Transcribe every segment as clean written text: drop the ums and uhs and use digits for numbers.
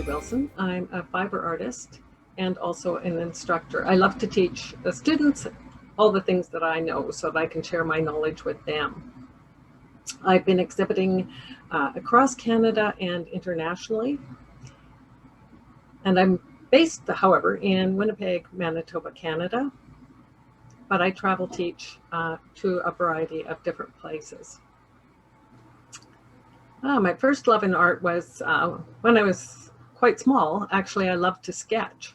Wilson. I'm a fiber artist and also an instructor. I love to teach the students all the things that I know so that I can share my knowledge with them. I've been exhibiting across Canada and internationally, and I'm based, however, in Winnipeg, Manitoba, Canada, but I travel teach to a variety of different places. My first love in art was when I was quite small. Actually, I loved to sketch,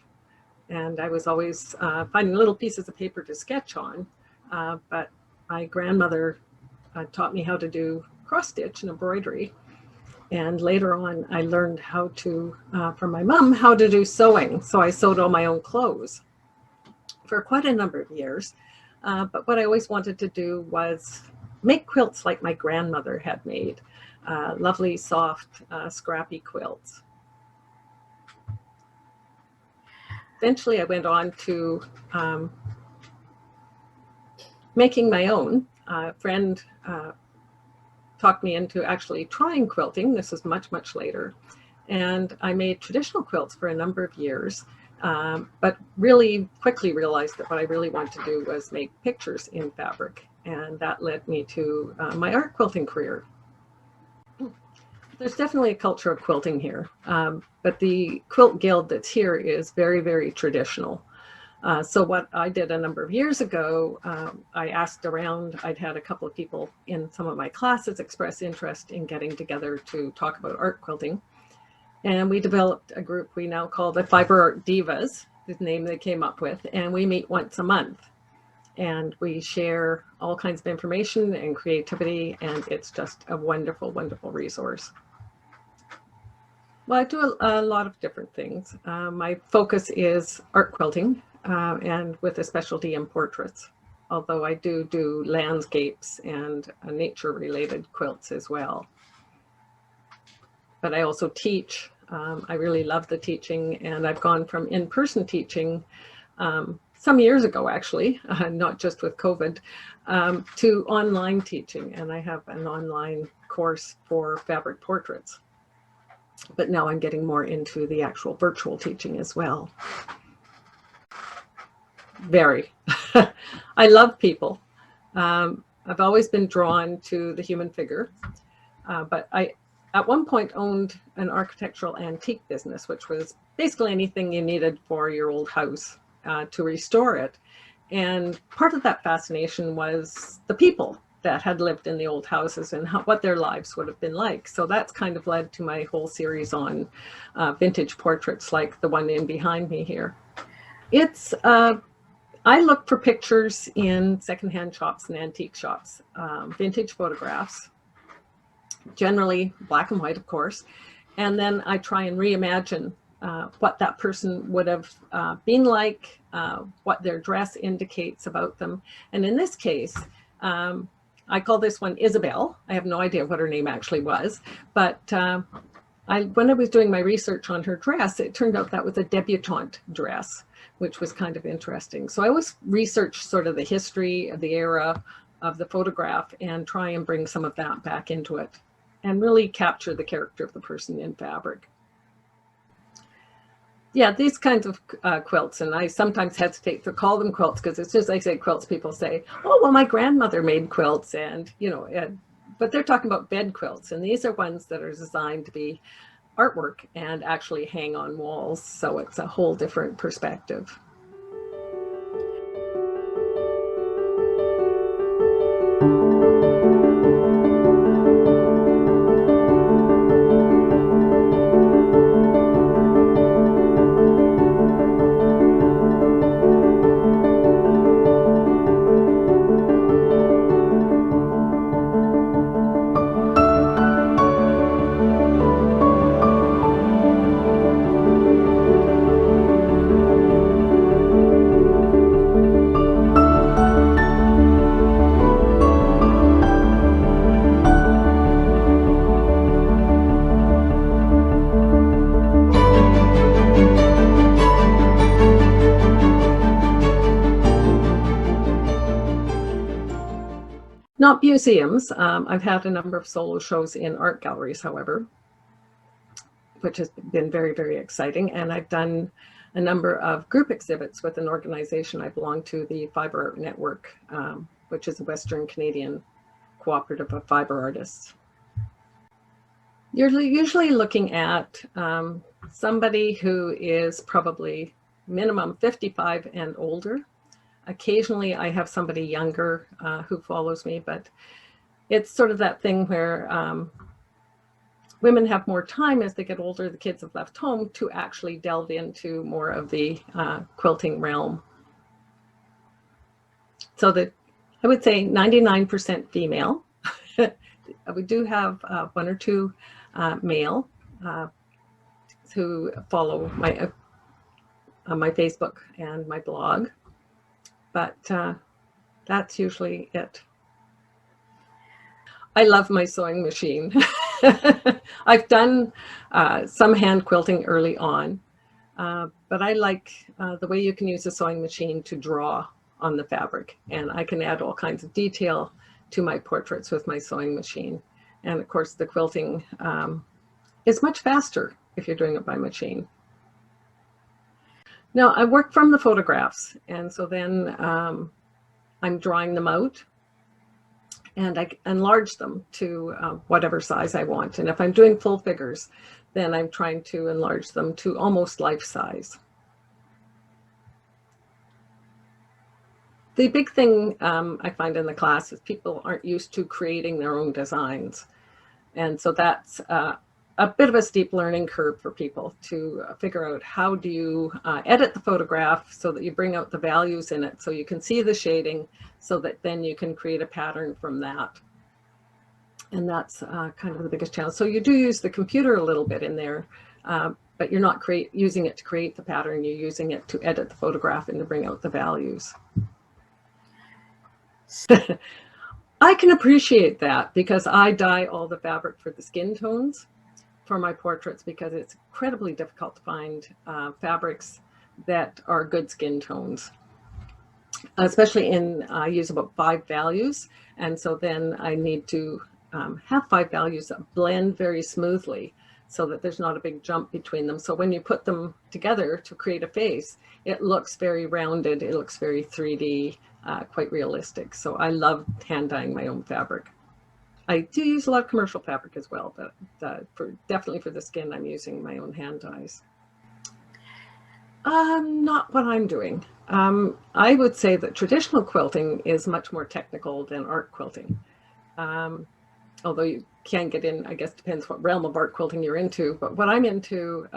and I was always finding little pieces of paper to sketch on, but my grandmother taught me how to do cross stitch and embroidery, and later on I learned how to, from my mom, how to do sewing. So I sewed all my own clothes for quite a number of years, but what I always wanted to do was make quilts like my grandmother had made. Lovely, soft, scrappy quilts. Eventually, I went on to making my own. A friend talked me into actually trying quilting. This was much, much later. And I made traditional quilts for a number of years, but really quickly realized that what I really wanted to do was make pictures in fabric. And that led me to my art quilting career. There's definitely a culture of quilting here, but the quilt guild that's here is very, very traditional. So what I did a number of years ago, I asked around. I'd had a couple of people in some of my classes express interest in getting together to talk about art quilting. And we developed a group we now call the Fibre Art Divas, the name they came up with, and we meet once a month. And we share all kinds of information and creativity, and it's just a wonderful, wonderful resource. Well, I do a lot of different things. My focus is art quilting, and with a specialty in portraits, although I do landscapes and nature-related quilts as well. But I also teach. I really love the teaching, and I've gone from in-person teaching some years ago, actually, not just with COVID, to online teaching. And I have an online course for fabric portraits. But now I'm getting more into the actual virtual teaching as well. Very. I love people. I've always been drawn to the human figure, but I at one point owned an architectural antique business, which was basically anything you needed for your old house to restore it. And part of that fascination was the people that had lived in the old houses and what their lives would have been like. So that's kind of led to my whole series on vintage portraits, like the one in behind me here. It's, I look for pictures in secondhand shops and antique shops, vintage photographs, generally black and white, of course. And then I try and reimagine what that person would have been like, what their dress indicates about them. And in this case, I call this one Isabel. I have no idea what her name actually was, but when I was doing my research on her dress, it turned out that was a debutante dress, which was kind of interesting. So I always research sort of the history of the era of the photograph and try and bring some of that back into it and really capture the character of the person in fabric. Yeah, these kinds of quilts, and I sometimes hesitate to call them quilts because as soon as I say quilts, people say, oh, well, my grandmother made quilts, and, you know, but they're talking about bed quilts, and these are ones that are designed to be artwork and actually hang on walls, so it's a whole different perspective. Not museums. I've had a number of solo shows in art galleries, however. which has been very, very exciting. And I've done a number of group exhibits with an organization I belong to, the Fibre Network, which is a Western Canadian cooperative of fibre artists. You're usually looking at somebody who is probably minimum 55 and older. Occasionally I have somebody younger who follows me, but it's sort of that thing where women have more time as they get older, the kids have left home, to actually delve into more of the quilting realm. So that I would say 99% female. We do have one or two male who follow my my Facebook and my blog, but that's usually it. I love my sewing machine. I've done some hand quilting early on, but I like the way you can use a sewing machine to draw on the fabric, and I can add all kinds of detail to my portraits with my sewing machine. And of course the quilting is much faster if you're doing it by machine. Now I work from the photographs, and so then I'm drawing them out and I enlarge them to whatever size I want. And if I'm doing full figures, then I'm trying to enlarge them to almost life size. The big thing I find in the class is people aren't used to creating their own designs. And so that's a bit of a steep learning curve for people to figure out how do you edit the photograph so that you bring out the values in it so you can see the shading, so that then you can create a pattern from that. And that's kind of the biggest challenge. So you do use the computer a little bit in there, but you're not using it to create the pattern, you're using it to edit the photograph and to bring out the values. I can appreciate that because I dye all the fabric for the skin tones for my portraits, because it's incredibly difficult to find fabrics that are good skin tones, especially in I use about 5 values, and so then I need to have 5 values that blend very smoothly so that there's not a big jump between them. So when you put them together to create a face, it looks very rounded, it looks very 3D, quite realistic. So I love hand dyeing my own fabric. I do use a lot of commercial fabric as well, but definitely for the skin, I'm using my own hand dyes. Not what I'm doing. I would say that traditional quilting is much more technical than art quilting. Although you can get in, I guess depends what realm of art quilting you're into, but what I'm into,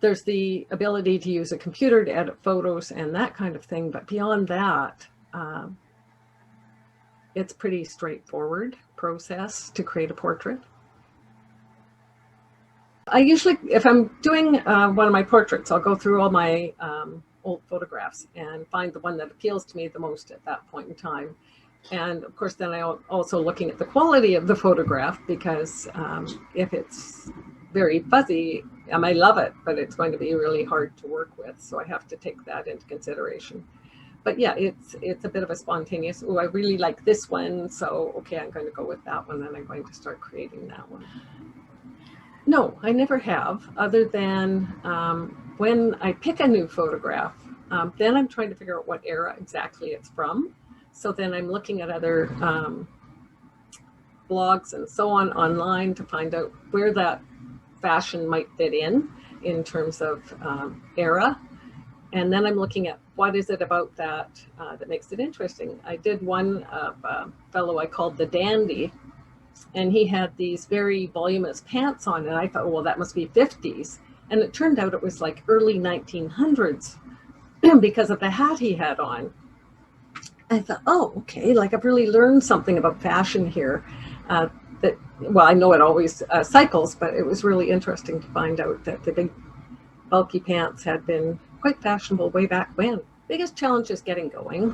there's the ability to use a computer to edit photos and that kind of thing, but beyond that, it's pretty straightforward process to create a portrait. I usually, if I'm doing one of my portraits, I'll go through all my old photographs and find the one that appeals to me the most at that point in time. And of course, then I'm also looking at the quality of the photograph, because if it's very fuzzy, I might love it, but it's going to be really hard to work with. So I have to take that into consideration. But yeah, it's a bit of a spontaneous, oh, I really like this one, so okay, I'm going to go with that one, and I'm going to start creating that one. No, I never have, other than when I pick a new photograph, then I'm trying to figure out what era exactly it's from. So then I'm looking at other blogs and so on online to find out where that fashion might fit in terms of era. And then I'm looking at what is it about that that makes it interesting. I did one of a fellow I called the Dandy, and he had these very voluminous pants on, and I thought, well, that must be 50s. And it turned out it was like early 1900s because of the hat he had on. I thought, oh, okay, like I've really learned something about fashion here. That, well, I know it always cycles, but it was really interesting to find out that the big bulky pants had been quite fashionable way back when. Biggest challenge is getting going.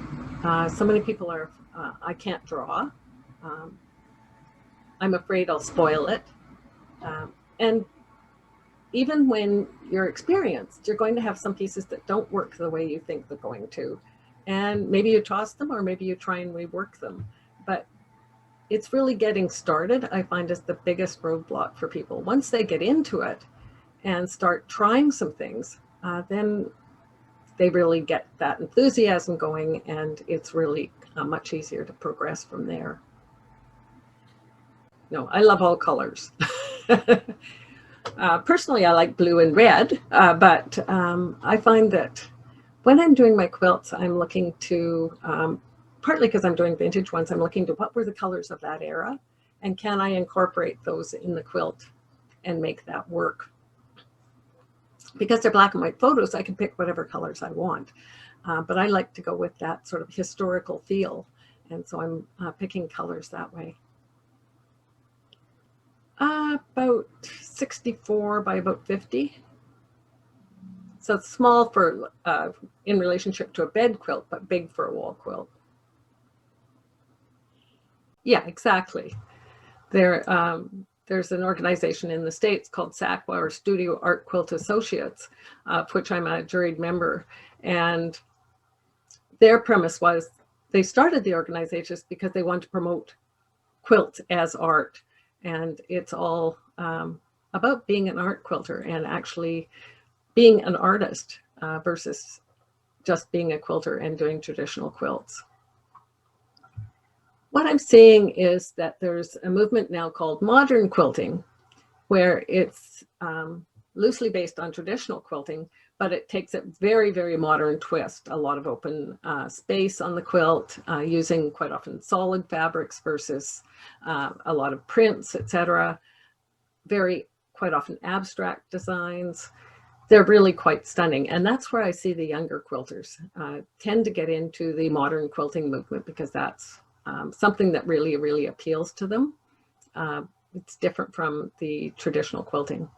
So many people are, I can't draw. I'm afraid I'll spoil it. And even when you're experienced, you're going to have some pieces that don't work the way you think they're going to. And maybe you toss them, or maybe you try and rework them. But it's really getting started, I find, is the biggest roadblock for people. Once they get into it and start trying some things, then they really get that enthusiasm going, and it's really much easier to progress from there. No, I love all colors. Personally, I like blue and red, but I find that when I'm doing my quilts, I'm looking to, partly because I'm doing vintage ones, I'm looking to what were the colors of that era, and can I incorporate those in the quilt and make that work? Because they're black and white photos, I can pick whatever colors I want. But I like to go with that sort of historical feel, and so I'm picking colors that way. About 64 by about 50. So it's small for in relationship to a bed quilt, but big for a wall quilt. Yeah, exactly. There's an organization in the States called SACWA, or Studio Art Quilt Associates, of which I'm a juried member. And their premise was they started the organizations because they wanted to promote quilts as art. And it's all about being an art quilter and actually being an artist versus just being a quilter and doing traditional quilts. What I'm seeing is that there's a movement now called modern quilting, where it's loosely based on traditional quilting, but it takes a very, very modern twist. A lot of open space on the quilt, using quite often solid fabrics versus a lot of prints, etc. Quite often abstract designs. They're really quite stunning. And that's where I see the younger quilters tend to get into the modern quilting movement, because that's something that really, really appeals to them. It's different from the traditional quilting.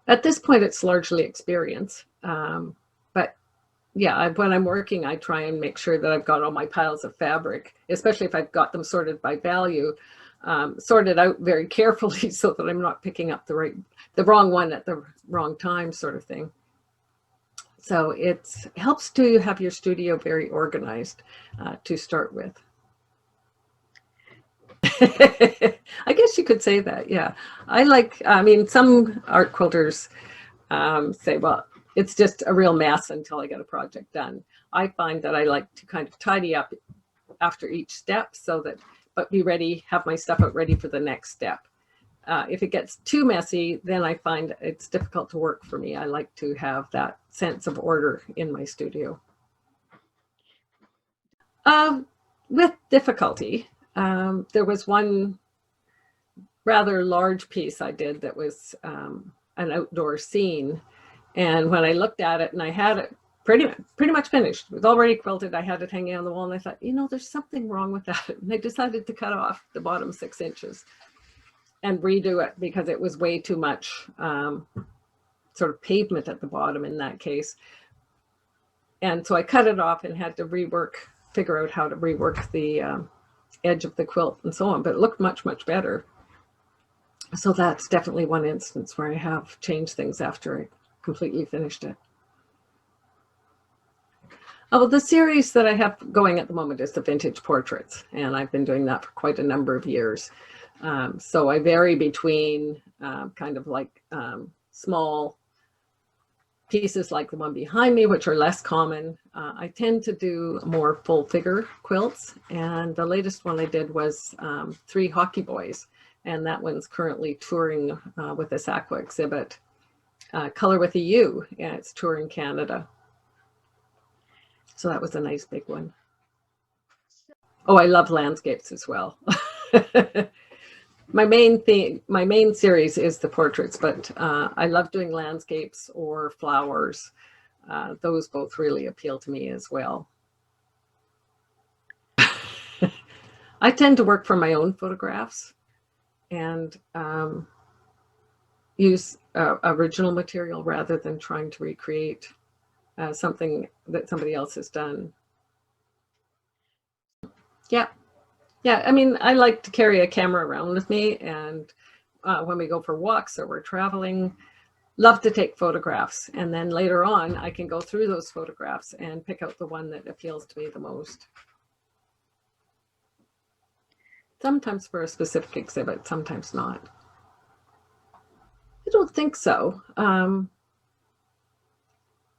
At this point, it's largely experience. But yeah, when I'm working, I try and make sure that I've got all my piles of fabric, especially if I've got them sorted by value, sorted out very carefully so that I'm not picking up the wrong one at the wrong time, sort of thing. So it helps to have your studio very organized to start with. I guess you could say that, yeah. I mean, some art quilters say, well, it's just a real mess until I get a project done. I find that I like to kind of tidy up after each step, but be ready, have my stuff out ready for the next step. If it gets too messy, then I find it's difficult to work for me. I like to have that sense of order in my studio. With difficulty. There was one rather large piece I did that was an outdoor scene. And when I looked at it and I had it pretty much finished, it was already quilted, I had it hanging on the wall, and I thought, there's something wrong with that. And I decided to cut off the bottom 6 inches and redo it because it was way too much sort of pavement at the bottom in that case. And so I cut it off and had to figure out how to rework the edge of the quilt and so on, but it looked much, much better. So that's definitely one instance where I have changed things after I completely finished it. Well, the series that I have going at the moment is the vintage portraits, and I've been doing that for quite a number of years. So I vary between kind of like small pieces like the one behind me, which are less common. I tend to do more full figure quilts, and the latest one I did was 3 hockey boys, and that one's currently touring with this aqua exhibit, Color with a U, and it's touring Canada. So that was a nice big one. Oh, I love landscapes as well. My main series is the portraits, but I love doing landscapes or flowers. Those both really appeal to me as well. I tend to work from my own photographs and use original material rather than trying to recreate something that somebody else has done. Yeah. Yeah, I mean, I like to carry a camera around with me, and when we go for walks or we're traveling, love to take photographs. And then later on, I can go through those photographs and pick out the one that appeals to me the most. Sometimes for a specific exhibit, sometimes not. I don't think so.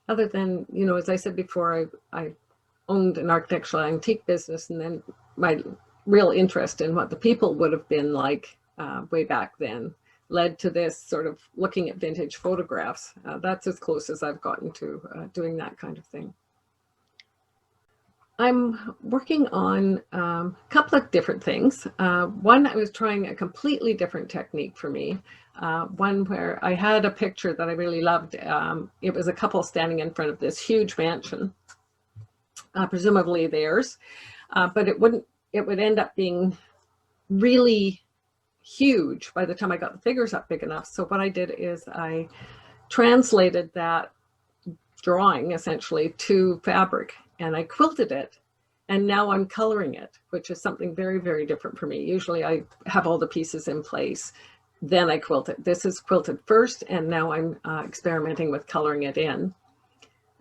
Other than, you know, as I said before, I owned an architectural antique business, and then my real interest in what the people would have been like way back then led to this sort of looking at vintage photographs. That's as close as I've gotten to doing that kind of thing. I'm working on a couple of different things. One, I was trying a completely different technique for me. One where I had a picture that I really loved. It was a couple standing in front of this huge mansion, presumably theirs, but it would end up being really huge by the time I got the figures up big enough. So what I did is I translated that drawing essentially to fabric, and I quilted it, and now I'm coloring it, which is something very, very different for me. Usually I have all the pieces in place, then I quilt it. This is quilted first, and now I'm experimenting with coloring it in.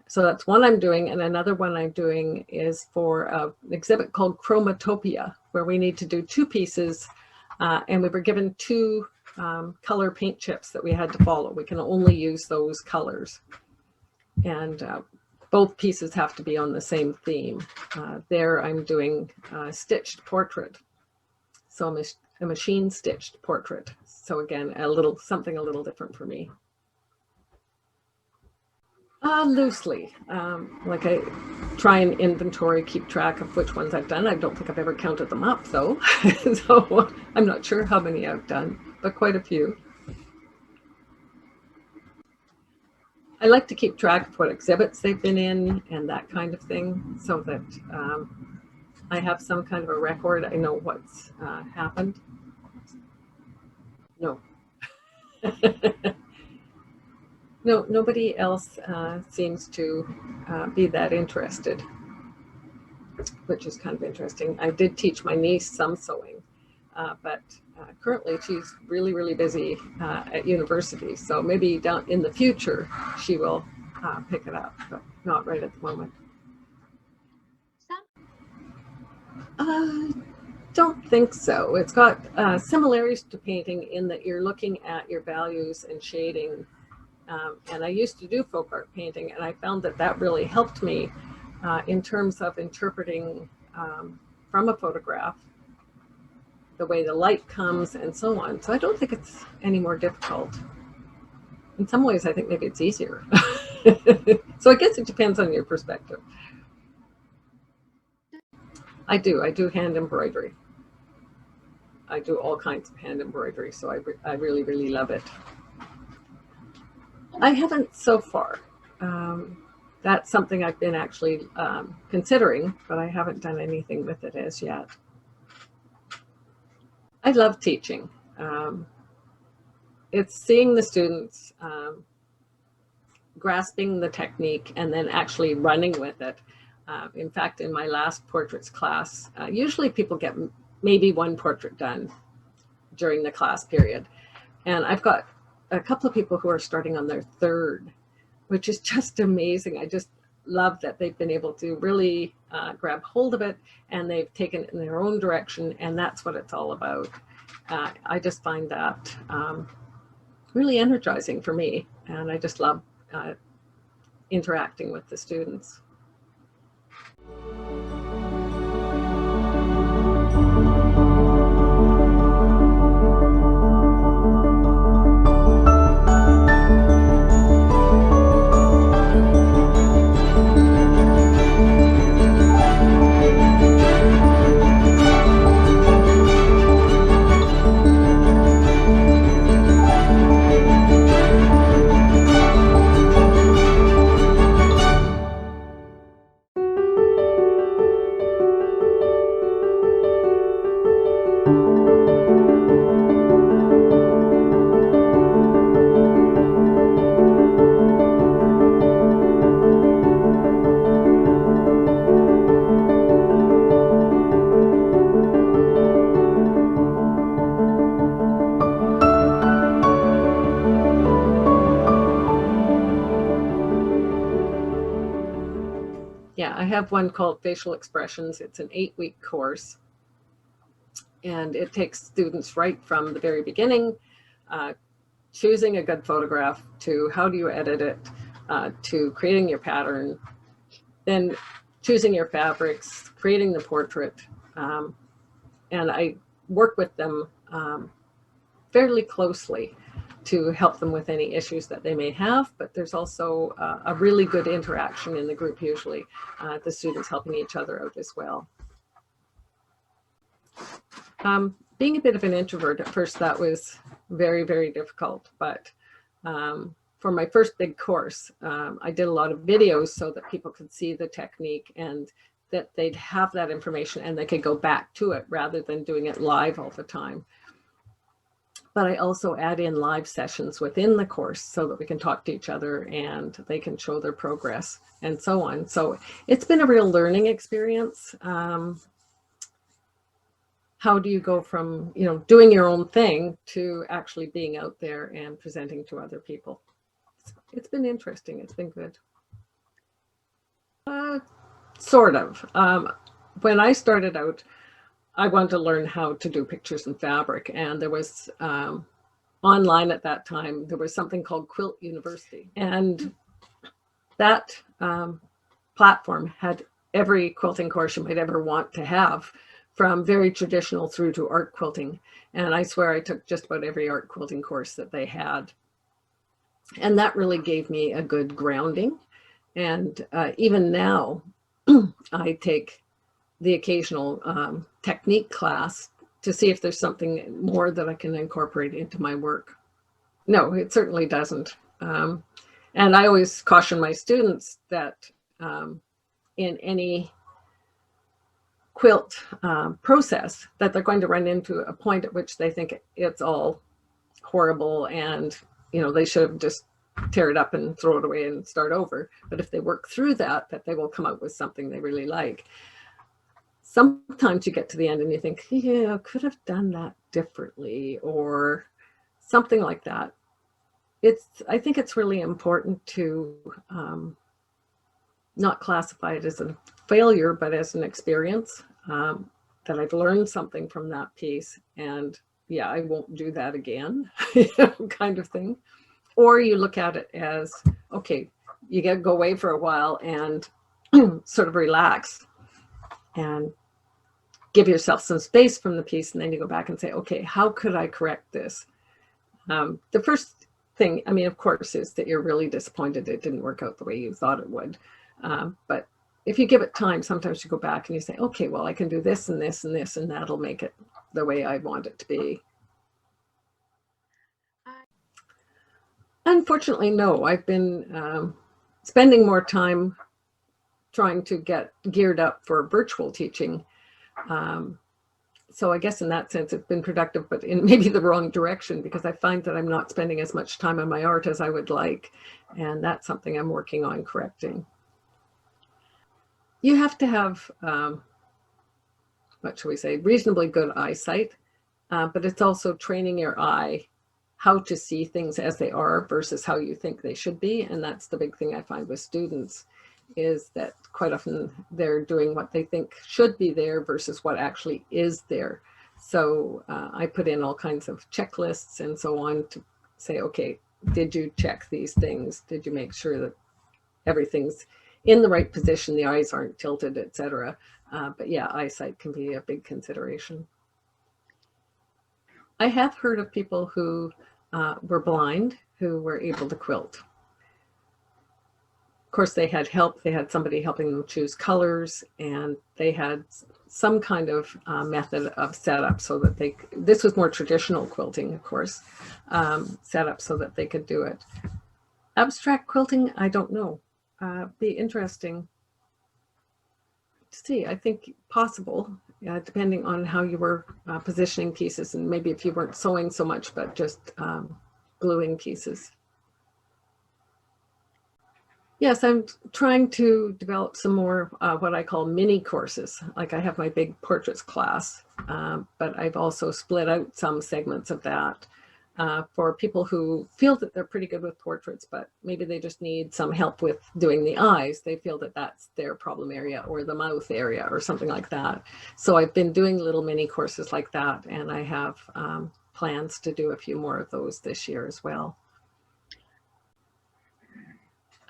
So that's one I'm doing, and another one I'm doing is for an exhibit called Chromatopia, where we need to do 2 pieces, and we were given 2 color paint chips that we had to follow. We can only use those colors, and both pieces have to be on the same theme. There I'm doing a stitched portrait, so a machine stitched portrait. So again, something a little different for me. Loosely. Like I try and inventory, keep track of which ones I've done. I don't think I've ever counted them up though. So I'm not sure how many I've done, but quite a few. I like to keep track of what exhibits they've been in and that kind of thing, so that I have some kind of a record. I know what's happened. No. No, nobody else seems to be that interested, which is kind of interesting. I did teach my niece some sewing, but currently she's really, really busy at university. So maybe down in the future, she will pick it up, but not right at the moment. Don't think so. It's got similarities to painting in that you're looking at your values and shading. And I used to do folk art painting, and I found that that really helped me in terms of interpreting from a photograph the way the light comes and so on. So I don't think it's any more difficult. In some ways, I think maybe it's easier. So I guess it depends on your perspective. I do hand embroidery. I do all kinds of hand embroidery, so I really, really love it. I haven't so far. That's something I've been actually considering, but I haven't done anything with it as yet. I love teaching. It's seeing the students grasping the technique and then actually running with it. In fact, in my last portraits class, usually people get maybe 1 portrait done during the class period. And I've got a couple of people who are starting on their 3rd, which is just amazing. I just love that they've been able to really grab hold of it, and they've taken it in their own direction, and that's what it's all about. I just find that really energizing for me, and I just love interacting with the students. Yeah, I have one called Facial Expressions. It's an 8-week course, and it takes students right from the very beginning, choosing a good photograph, to how do you edit it, to creating your pattern, then choosing your fabrics, creating the portrait. And I work with them fairly closely to help them with any issues that they may have, but there's also a really good interaction in the group usually, the students helping each other out as well. Being a bit of an introvert at first, that was very, very difficult, but for my first big course, I did a lot of videos so that people could see the technique and that they'd have that information and they could go back to it rather than doing it live all the time. But I also add in live sessions within the course so that we can talk to each other and they can show their progress and so on. So it's been a real learning experience. How do you go from, you know, doing your own thing to actually being out there and presenting to other people? It's been interesting. It's been good. Sort of. When I started out, I wanted to learn how to do pictures in fabric, and there was online at that time, there was something called Quilt University, and that platform had every quilting course you might ever want to have, from very traditional through to art quilting. And I swear I took just about every art quilting course that they had. And that really gave me a good grounding. And even now, I take the occasional technique class to see if there's something more that I can incorporate into my work. No, it certainly doesn't. And I always caution my students that in any quilt process, that they're going to run into a point at which they think it's all horrible and, you know, they should have just tear it up and throw it away and start over. But if they work through that, that they will come out with something they really like. Sometimes you get to the end and you think, yeah, I could have done that differently or something like that. I think it's really important to not classify it as a failure, but as an experience, that I've learned something from that piece. And yeah, I won't do that again, kind of thing. Or you look at it as, okay, you get to go away for a while and sort of relax and give yourself some space from the piece. And then you go back and say, okay, how could I correct this? The first thing, I mean, of course, is that you're really disappointed it didn't work out the way you thought it would. But if you give it time, sometimes you go back and you say, okay, well, I can do this and this and this, and that'll make it the way I want it to be. Unfortunately, no. I've been spending more time trying to get geared up for virtual teaching. So I guess in that sense, it's been productive, but in maybe the wrong direction, because I find that I'm not spending as much time on my art as I would like. And that's something I'm working on correcting. You have to have, what shall we say, reasonably good eyesight, but it's also training your eye how to see things as they are versus how you think they should be. And that's the big thing I find with students, is that quite often they're doing what they think should be there versus what actually is there. So I put in all kinds of checklists and so on to say, okay, did you check these things? Did you make sure that everything's in the right position, the eyes aren't tilted, etc. But yeah, eyesight can be a big consideration. I have heard of people who were blind who were able to quilt. Of course, they had help. They had somebody helping them choose colors, and they had some kind of method of setup so that this was more traditional quilting, of course, set up so that they could do it. Abstract quilting, I don't know. Be interesting to see. I think possible, depending on how you were positioning pieces, and maybe if you weren't sewing so much, but just gluing pieces. Yes, I'm trying to develop some more what I call mini courses. Like I have my big portraits class, but I've also split out some segments of that for people who feel that they're pretty good with portraits, but maybe they just need some help with doing the eyes. They feel that that's their problem area, or the mouth area, or something like that. So I've been doing little mini courses like that, and I have plans to do a few more of those this year as well.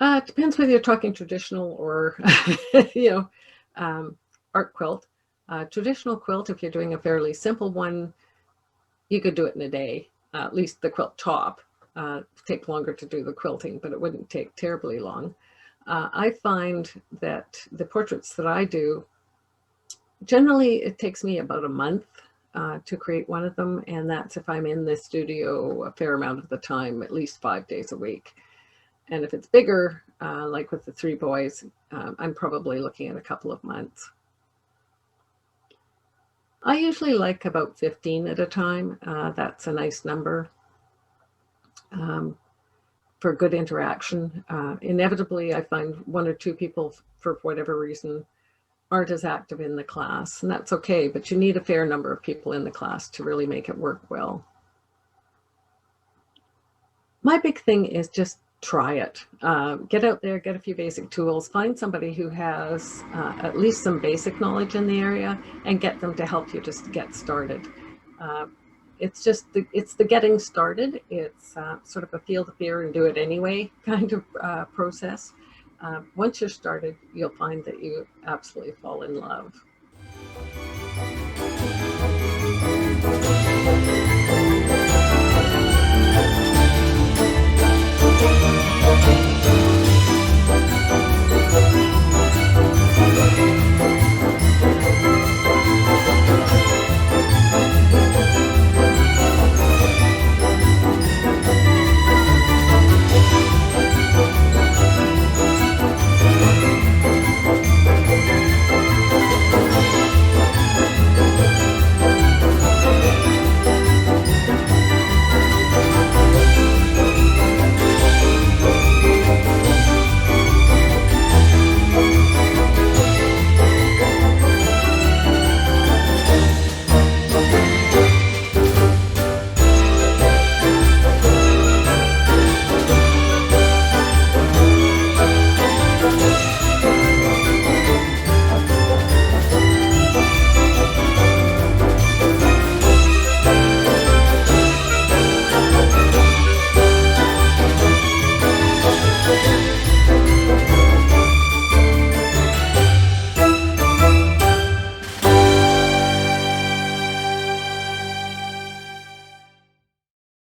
It depends whether you're talking traditional or, art quilt. Traditional quilt, if you're doing a fairly simple one, you could do it in a day. At least the quilt top. Take longer to do the quilting, but it wouldn't take terribly long. I find that the portraits that I do, generally it takes me about a month to create one of them, and that's if I'm in the studio a fair amount of the time, at least 5 days a week. And if it's bigger, like with the 3 boys, I'm probably looking at a couple of months. I usually like about 15 at a time. That's a nice number for good interaction. Inevitably, I find 1 or 2 people, for whatever reason, aren't as active in the class, and that's okay, but you need a fair number of people in the class to really make it work well. My big thing is just try it. Get out there, get a few basic tools, find somebody who has at least some basic knowledge in the area, and get them to help you just get started. It's just it's the getting started. It's sort of a feel the fear and do it anyway kind of process. Once you're started, you'll find that you absolutely fall in love.